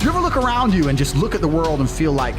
you ever look around you and just look at the world and feel like,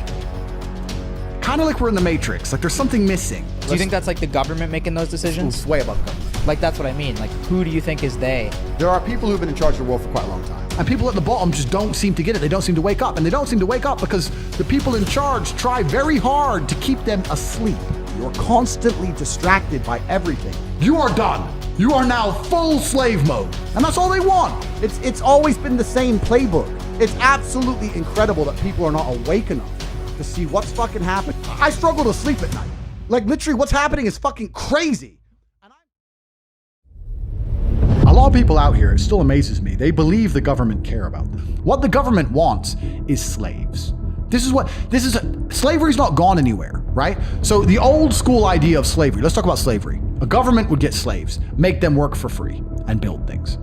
kind of like we're in the Matrix, like there's something missing? Do you think that's like the government making those decisions? It's way above government. Like, that's what I mean. Like, who do you think is they? There are people who've been in charge of the world for quite a long time. And people at the bottom just don't seem to get it. They don't seem to wake up. And they don't seem to wake up because the people in charge try very hard to keep them asleep. You're constantly distracted by everything. You are done. You are now full slave mode. And that's all they want. It's always been the same playbook. It's absolutely incredible that people are not awake enough to see what's fucking happening. I struggle to sleep at night. Like, literally what's happening is fucking crazy. A lot of people out here, it still amazes me, they believe the government care about them. What the government wants is slaves. Slavery's not gone anywhere, right? So the old school idea of slavery, let's talk about slavery. A government would get slaves, make them work for free and build things.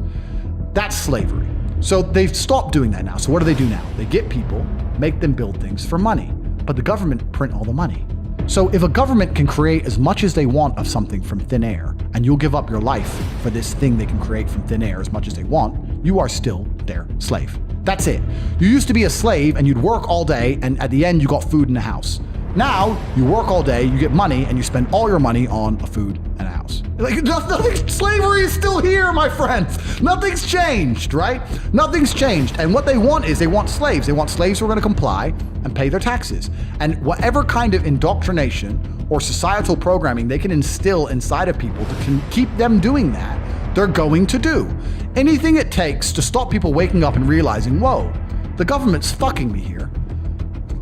That's slavery. So they've stopped doing that now. So what do they do now? They get people, make them build things for money, but the government print all the money. So if a government can create as much as they want of something from thin air, and you'll give up your life for this thing they can create from thin air as much as they want, you are still their slave. That's it. You used to be a slave and you'd work all day, and at the end you got food in the house. Now you work all day, you get money, and you spend all your money on a food and a house. Like, nothing, slavery is still here, my friends. Nothing's changed, right? Nothing's changed. And what they want is they want slaves. They want slaves who are going to comply and pay their taxes. And whatever kind of indoctrination or societal programming they can instill inside of people to keep them doing that, they're going to do. Anything it takes to stop people waking up and realizing, whoa, the government's fucking me here.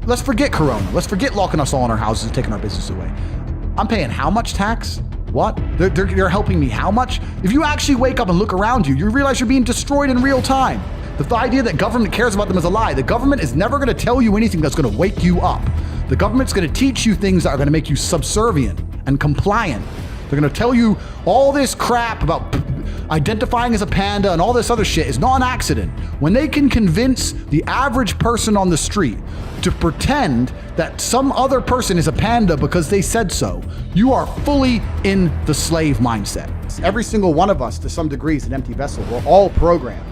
Let's forget Corona. Let's forget locking us all in our houses and taking our business away. I'm paying how much tax? What? They're helping me how much? If you actually wake up and look around you, you realize you're being destroyed in real time. The idea that government cares about them is a lie. The government is never going to tell you anything that's going to wake you up. The government's going to teach you things that are going to make you subservient and compliant. They're going to tell you all this crap about identifying as a panda and all this other shit is not an accident. When they can convince the average person on the street to pretend that some other person is a panda because they said so, you are fully in the slave mindset. Every single one of us, to some degree, is an empty vessel. We're all programmed.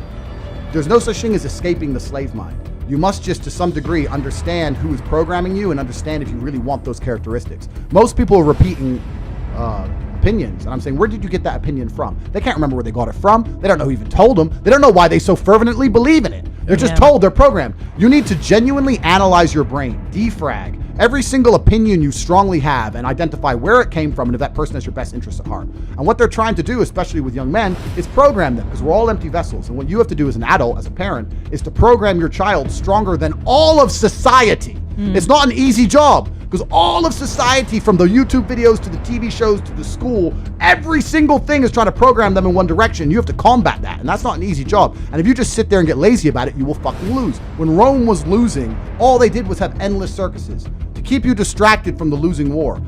There's no such thing as escaping the slave mind. You must just, to some degree, understand who is programming you and understand if you really want those characteristics. Most people are repeating opinions, and I'm saying, where did you get that opinion from? They can't remember where they got it from. They don't know who even told them. They don't know why they so fervently believe in it. They're just told, they're programmed. You need to genuinely analyze your brain, defrag every single opinion you strongly have and identify where it came from and if that person has your best interests at heart. And what they're trying to do, especially with young men, is program them, because we're all empty vessels. And what you have to do as an adult, as a parent, is to program your child stronger than all of society. It's not an easy job, because all of society, from the YouTube videos to the TV shows to the school, every single thing is trying to program them in one direction. You have to combat that, and that's not an easy job. And if you just sit there and get lazy about it, you will fucking lose. When Rome was losing, all they did was have endless circuses to keep you distracted from the losing war.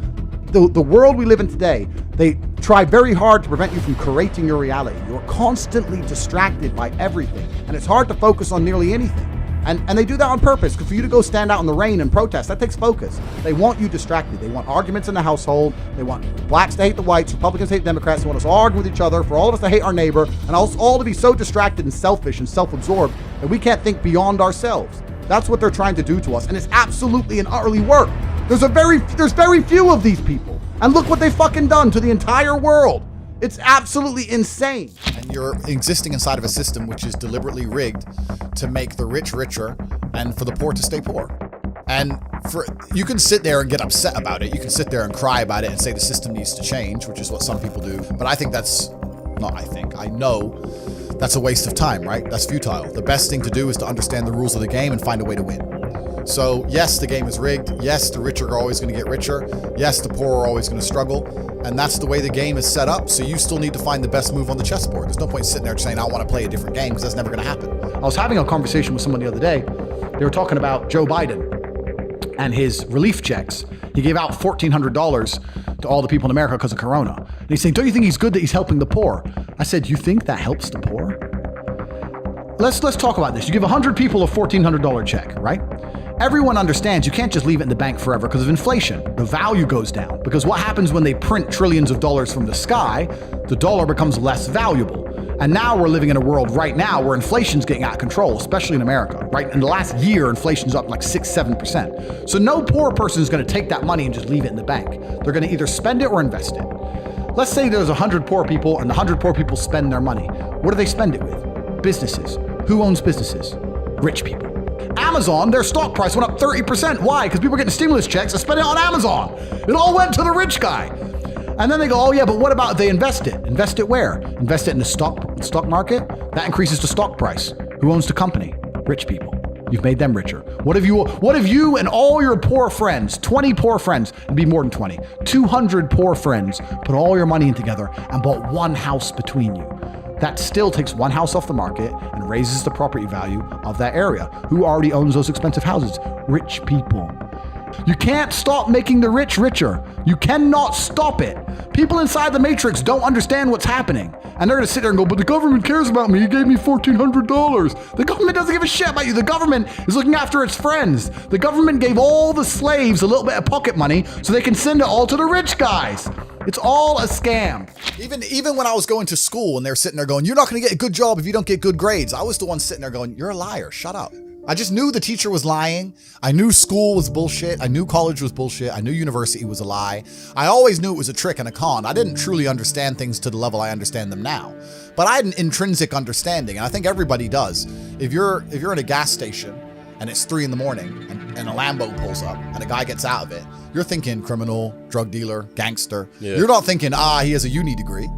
The world we live in today, they try very hard to prevent you from creating your reality. You're constantly distracted by everything, and it's hard to focus on nearly anything. And they do that on purpose, because for you to go stand out in the rain and protest, that takes focus. They want you distracted. They want arguments in the household. They want blacks to hate the whites, Republicans to hate Democrats. They want us all arguing with each other, for all of us to hate our neighbor, and us all to be so distracted and selfish and self-absorbed that we can't think beyond ourselves. That's what they're trying to do to us, and it's absolutely and utterly work. There's very few of these people, and look what they've fucking done to the entire world. It's absolutely insane. And you're existing inside of a system which is deliberately rigged to make the rich richer and for the poor to stay poor. And you can sit there and get upset about it. You can sit there and cry about it and say the system needs to change, which is what some people do. But I know that's a waste of time, right? That's futile. The best thing to do is to understand the rules of the game and find a way to win. So yes, the game is rigged. Yes, the rich are always going to get richer. Yes, the poor are always going to struggle. And that's the way the game is set up. So you still need to find the best move on the chessboard. There's no point sitting there saying, I want to play a different game, because that's never going to happen. I was having a conversation with someone the other day. They were talking about Joe Biden and his relief checks. He gave out $1,400 to all the people in America because of Corona. And he's saying, don't you think he's good that he's helping the poor? I said, you think that helps the poor? Let's talk about this. You give 100 people a $1,400 check, right? Everyone understands you can't just leave it in the bank forever because of inflation. The value goes down, because what happens when they print trillions of dollars from the sky? The dollar becomes less valuable. And now we're living in a world right now where inflation's getting out of control, especially in America, right? In the last year, inflation's up like 6-7%. So no poor person is going to take that money and just leave it in the bank. They're going to either spend it or invest it. Let's say there's 100 poor people and the 100 poor people spend their money. What do they spend it with? Businesses. Who owns businesses? Rich people. Amazon, their stock price went up 30%. Why? Because people are getting stimulus checks and spending it on Amazon. It all went to the rich guy. And then they go, oh yeah, but what about if they invest it? Invest it where? Invest it in the stock market? That increases the stock price. Who owns the company? Rich people. You've made them richer. What if you and all your poor friends, 20 poor friends, it'd be more than 20, 200 poor friends, put all your money in together and bought one house between you? That still takes one house off the market and raises the property value of that area. Who already owns those expensive houses? Rich people. You can't stop making the rich richer. You cannot stop it. People inside the matrix don't understand what's happening. And they're going to sit there and go, but the government cares about me. You gave me $1,400. The government doesn't give a shit about you. The government is looking after its friends. The government gave all the slaves a little bit of pocket money so they can send it all to the rich guys. It's all a scam. Even when I was going to school and they're sitting there going, you're not going to get a good job if you don't get good grades. I was the one sitting there going, you're a liar. Shut up. I just knew the teacher was lying. I knew school was bullshit. I knew college was bullshit. I knew university was a lie. I always knew it was a trick and a con. I didn't truly understand things to the level I understand them now. But I had an intrinsic understanding, and I think everybody does. If you're at a gas station and it's 3 a.m. and a Lambo pulls up and a guy gets out of it, you're thinking criminal, drug dealer, gangster. Yeah. You're not thinking, he has a uni degree.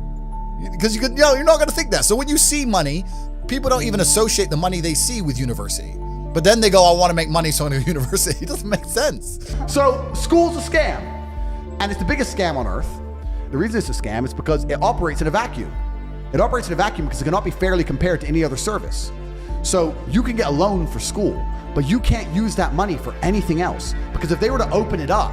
Because you're not going to think that. So when you see money, people don't even associate the money they see with university. But then they go, I want to make money, so I go to university. It doesn't make sense. So school's a scam. And it's the biggest scam on earth. The reason it's a scam is because it operates in a vacuum. It operates in a vacuum because it cannot be fairly compared to any other service. So you can get a loan for school, but you can't use that money for anything else. Because if they were to open it up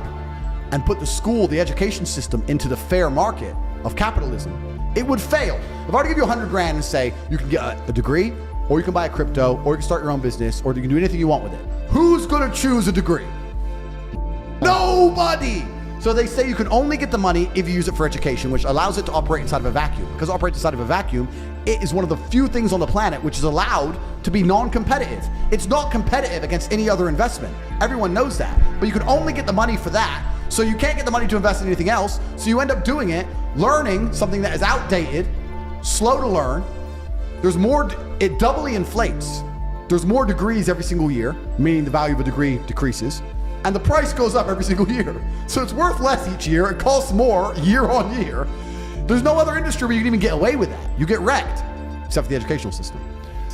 and put the school, the education system, into the fair market of capitalism, it would fail. If I were to give you $100,000 and say you can get a degree, or you can buy a crypto, or you can start your own business, or you can do anything you want with it, who's gonna choose a degree? Nobody! So they say you can only get the money if you use it for education, which allows it to operate inside of a vacuum. Because it operates inside of a vacuum, it is one of the few things on the planet which is allowed to be non-competitive. It's not competitive against any other investment. Everyone knows that. But you can only get the money for that, so you can't get the money to invest in anything else, so you end up doing it, learning something that is outdated, slow to learn. There's more, it doubly inflates. There's more degrees every single year, meaning the value of a degree decreases, and the price goes up every single year. So it's worth less each year, it costs more year on year. There's no other industry where you can even get away with that. You get wrecked, except for the educational system.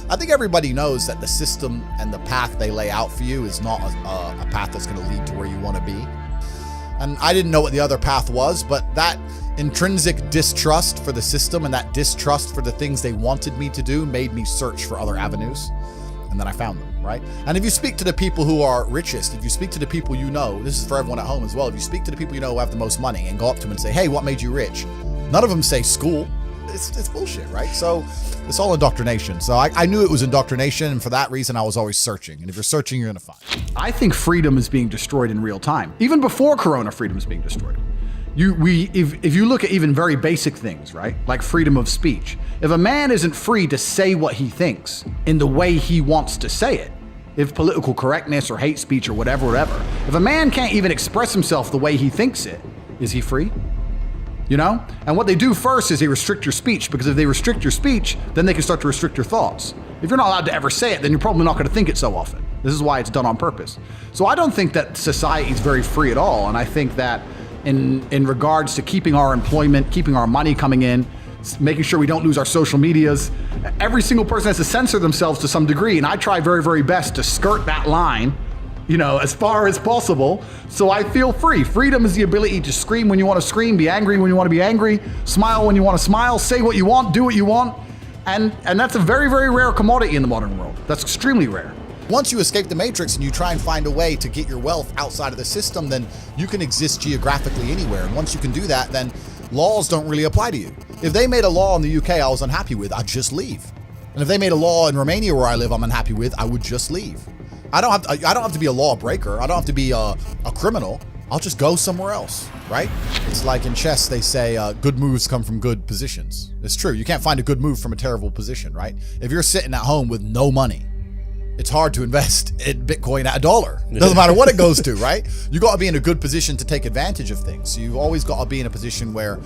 I think everybody knows that the system and the path they lay out for you is not a path that's going to lead to where you want to be. And I didn't know what the other path was, but that intrinsic distrust for the system and that distrust for the things they wanted me to do made me search for other avenues. And then I found them, right? And if you speak to the people who are richest, if you speak to the people you know, this is for everyone at home as well, if you speak to the people you know who have the most money and go up to them and say, hey, what made you rich? None of them say school. It's bullshit, right? So it's all indoctrination. So I knew it was indoctrination, and for that reason, I was always searching. And if you're searching, you're gonna find. I think freedom is being destroyed in real time. Even before Corona, freedom is being destroyed. If you look at even very basic things, right? Like freedom of speech. If a man isn't free to say what he thinks in the way he wants to say it, if political correctness or hate speech or whatever, if a man can't even express himself the way he thinks it, is he free? You know? And what they do first is they restrict your speech, because if they restrict your speech, then they can start to restrict your thoughts. If you're not allowed to ever say it, then you're probably not going to think it so often. This is why it's done on purpose. So I don't think that society is very free at all. And I think that in regards to keeping our employment, keeping our money coming in, making sure we don't lose our social medias, every single person has to censor themselves to some degree. And I try very, very best to skirt that line, you know, as far as possible, so I feel free. Freedom is the ability to scream when you want to scream, be angry when you want to be angry, smile when you want to smile, say what you want, do what you want. And that's a very, very rare commodity in the modern world. That's extremely rare. Once you escape the matrix and you try and find a way to get your wealth outside of the system, then you can exist geographically anywhere. And once you can do that, then laws don't really apply to you. If they made a law in the UK I was unhappy with, I'd just leave. And if they made a law in Romania where I live I'm unhappy with, I would just leave. I don't have to be a lawbreaker. I don't have to be a criminal. I'll just go somewhere else. right? It's like in chess, they say good moves come from good positions. It's true. You can't find a good move from a terrible position, right? If you're sitting at home with no money, it's hard to invest in Bitcoin at $1. Doesn't matter what it goes to, right? You got to be in a good position to take advantage of things. So you've always got to be in a position where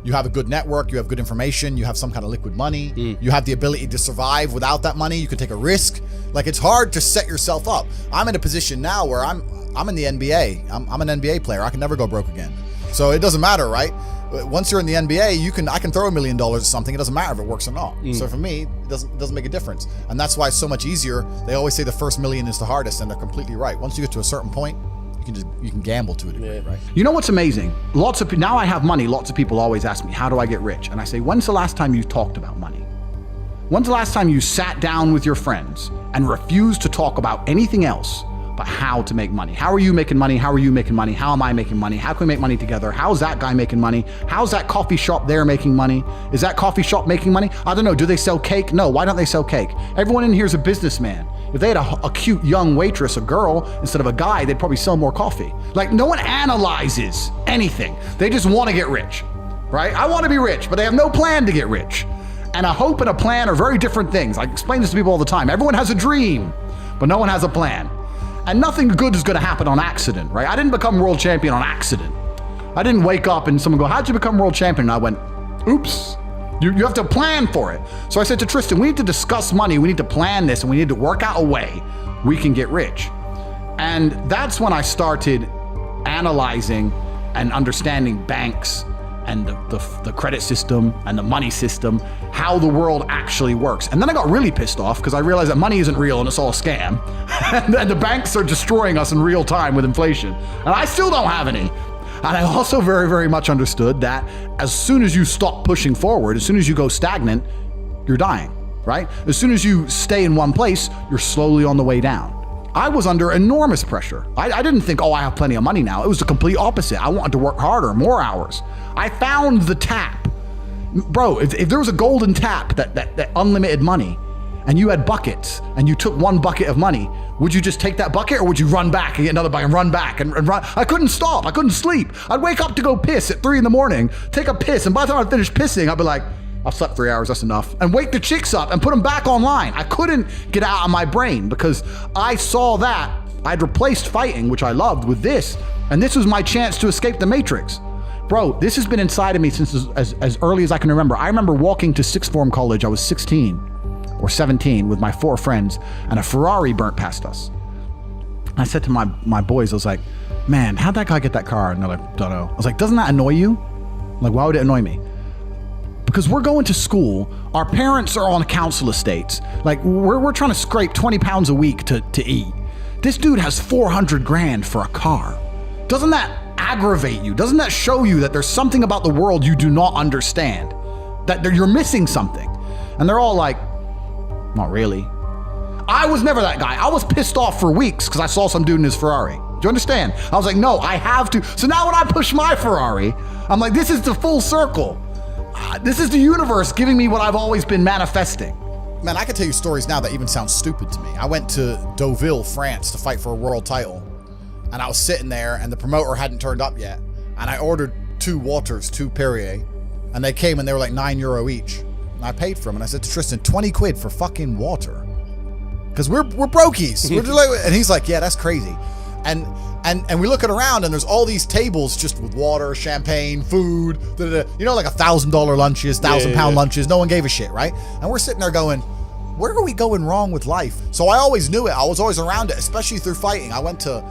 you have a good network, you have good information, you have some kind of liquid money, you have the ability to survive without that money, you can take a risk. Like, it's hard to set yourself up. I'm in a position now where I'm in the NBA. I'm an NBA player. I can never go broke again. So it doesn't matter, right? Once you're in the NBA, I can throw $1 million at something. It doesn't matter if it works or not. So for me, it doesn't make a difference. And that's why it's so much easier. They always say the first million is the hardest, and they're completely right. Once you get to a certain point, you can gamble to a degree, right? You know what's amazing? Now I have money. Lots of people always ask me, how do I get rich? And I say, when's the last time you talked about money? When's the last time you sat down with your friends and refused to talk about anything else but how to make money? How are you making money? How are you making money? How am I making money? How can we make money together? How's that guy making money? How's that coffee shop there making money? Is that coffee shop making money? I don't know. Do they sell cake? No. Why don't they sell cake? Everyone in here is a businessman. If they had a cute young waitress, a girl, instead of a guy, they'd probably sell more coffee. Like, no one analyzes anything. They just want to get rich, right? I want to be rich, but they have no plan to get rich. And a hope and a plan are very different things. I explain this to people all the time. Everyone has a dream, but no one has a plan. And nothing good is going to happen on accident, right? I didn't become world champion on accident. I didn't wake up and someone go, how'd you become world champion? And I went, oops. You have to plan for it. So I said to Tristan, we need to discuss money. We need to plan this, and we need to work out a way we can get rich. And that's when I started analyzing and understanding banks and the credit system and the money system, how the world actually works. And then I got really pissed off because I realized that money isn't real and it's all a scam. And the banks are destroying us in real time with inflation. And I still don't have any. And I also very, very much understood that as soon as you stop pushing forward, as soon as you go stagnant, you're dying, right? As soon as you stay in one place, you're slowly on the way down. I was under enormous pressure. I didn't think, I have plenty of money now. It was the complete opposite. I wanted to work harder, more hours. I found the tap. Bro, if there was a golden tap that unlimited money, and you had buckets, and you took one bucket of money, would you just take that bucket, or would you run back and get another bucket and run back and run? I couldn't stop. I couldn't sleep. I'd wake up to go piss at 3 a.m, take a piss, and by the time I finished pissing, I'd be like, I've slept 3 hours, that's enough. And wake the chicks up and put them back online. I couldn't get out of my brain because I saw that I'd replaced fighting, which I loved, with this. And this was my chance to escape the matrix. Bro, this has been inside of me since as early as I can remember. I remember walking to sixth form college. I was 16 or 17 with my 4 friends, and a Ferrari burnt past us. I said to my boys, I was like, man, how'd that guy get that car? And they're like, don't know. I was like, doesn't that annoy you? I'm like, why would it annoy me? Because we're going to school, our parents are on council estates. Like, we're trying to scrape 20 pounds a week to eat. This dude has 400 grand for a car. Doesn't that aggravate you? Doesn't that show you that there's something about the world you do not understand? That you're missing something? And they're all like, not really. I was never that guy. I was pissed off for weeks because I saw some dude in his Ferrari. Do you understand? I was like, no, I have to. So now when I push my Ferrari, I'm like, this is the full circle. This is the universe giving me what I've always been manifesting. Man, I can tell you stories now that even sound stupid to me. I went to Deauville, France to fight for a world title. And I was sitting there and the promoter hadn't turned up yet. And I ordered 2 waters, 2 Perrier. And they came and they were like €9 each. And I paid for them. And I said to Tristan, 20 quid for fucking water. Because we're brokies. We're just like, and he's like, yeah, that's crazy. And we look around and there's all these tables just with water, champagne, food, you know, like $1,000 lunches, £1,000 lunches. No one gave a shit, right? And we're sitting there going, where are we going wrong with life? So I always knew it. I was always around it, especially through fighting. I went to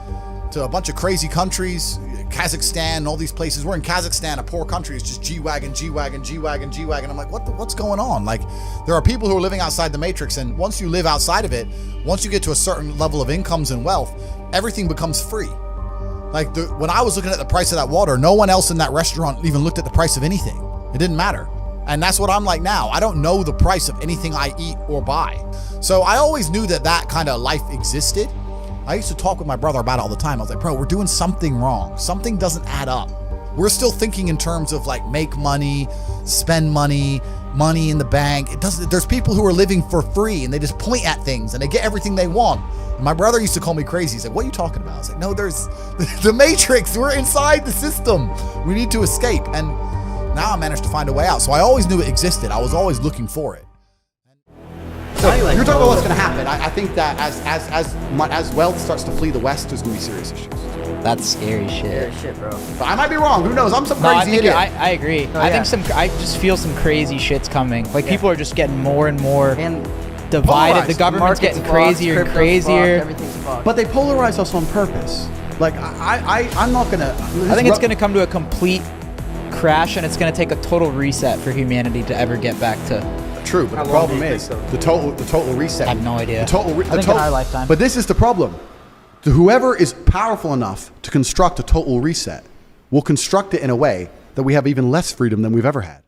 a bunch of crazy countries, Kazakhstan, and all these places. We're in Kazakhstan, a poor country. It's just G-Wagon, G-Wagon, G-Wagon, G-Wagon. I'm like, what's going on? Like, there are people who are living outside the matrix, and once you live outside of it, once you get to a certain level of incomes and wealth, everything becomes free. Like, when I was looking at the price of that water, no one else in that restaurant even looked at the price of anything. It didn't matter. And that's what I'm like now. I don't know the price of anything I eat or buy. So I always knew that kind of life existed. I used to talk with my brother about it all the time. I was like, bro, we're doing something wrong. Something doesn't add up. We're still thinking in terms of like make money, spend money, money in the bank. It doesn't. There's people who are living for free and they just point at things and they get everything they want. And my brother used to call me crazy. He's like, "What are you talking about?" I was like, "No, there's the Matrix. We're inside the system. We need to escape." And now I managed to find a way out. So I always knew it existed. I was always looking for it. So you're talking about what's going to happen. I think that as wealth starts to flee the West, there's going to be serious issues. That's scary shit. Shit, bro. But I might be wrong. Who knows? I'm some No, crazy idiot. I agree. Oh, I yeah. think I just feel some crazy shit's coming. Like people are just getting more and more And divided. polarized. The government's market's getting crazier fucked, and crypto's crazier. fucked, everything's fucked. But they polarize us on purpose. Like I'm not gonna. I think it's going to come to a complete crash, and it's going to take a total reset for humanity to ever get back to. True, but How the long problem do you is think the total reset. I have no idea. The total. I think in our lifetime. But this is the problem. Whoever is powerful enough to construct a total reset will construct it in a way that we have even less freedom than we've ever had.